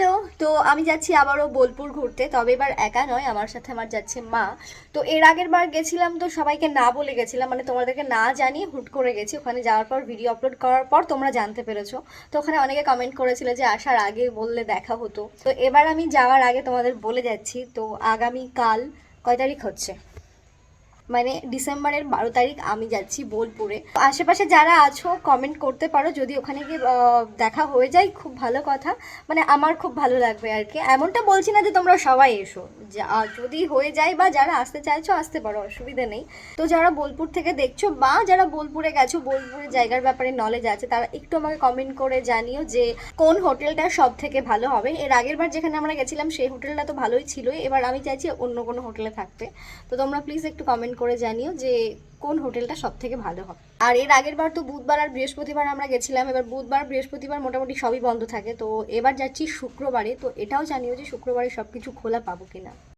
Hello. তো আমি যাচ্ছি আবারও বোলপুর ঘুরতে, তবে এবার একা নয়, আমার সাথে আমার যাচ্ছে মা। তো এর আগের বার গেছিলাম তো সবাইকে না বলে গেছিলাম, মানে তোমাদেরকে না জানিয়ে হুট করে গেছি। ওখানে যাওয়ার পর ভিডিও আপলোড করার পর তোমরা জানতে পেরেছো। তো ওখানে অনেকে কমেন্ট করেছিল যে আসার আগে বললে দেখা হতো। তো এবার আমি যাওয়ার আগে তোমাদের বলে যাচ্ছি, তো আগামী কাল কয় তারিখ হচ্ছে, মানে ডিসেম্বরের 12 তারিখ আমি যাচ্ছি বোলপুরে। আশেপাশে যারা আছো কমেন্ট করতে পারো, যদি ওখানে গিয়ে দেখা হয়ে যায় খুব ভালো কথা। মানে আমার খুব ভালো লাগবে আর কি। এমনটা বলছি না যে তোমরা সবাই এসো, যদি হয়ে যায় বা যারা আসতে চাইছো আসতে পারো, অসুবিধা নেই। তো যারা বোলপুর থেকে দেখছো বা যারা বোলপুরে গেছো, বোলপুরের জায়গার ব্যাপারে নলেজ আছে, তারা একটু আমাকে কমেন্ট করে জানিও যে কোন হোটেলটা সব থেকে ভালো হবে। এর আগের বার যেখানে আমরা গেছিলাম সেই হোটেলটা তো ভালোই ছিলই, এবার আমি চাইছি অন্য কোনো হোটেলে থাকতে। তো তোমরা প্লিজ একটু কমেন্ট করে জানিও যে কোন হোটেলটা সব থেকে ভালো হবে। আর এর আগের বার তো বুধবার আর বৃহস্পতিবার আমরা গেছিলাম, এবার বুধবার বৃহস্পতিবার মোটামুটি সবই বন্ধ থাকে। তো এবার যাচ্ছি শুক্রবারে, তো এটাও জানিও যে শুক্রবারে সব কিছু খোলা পাবো কিনা।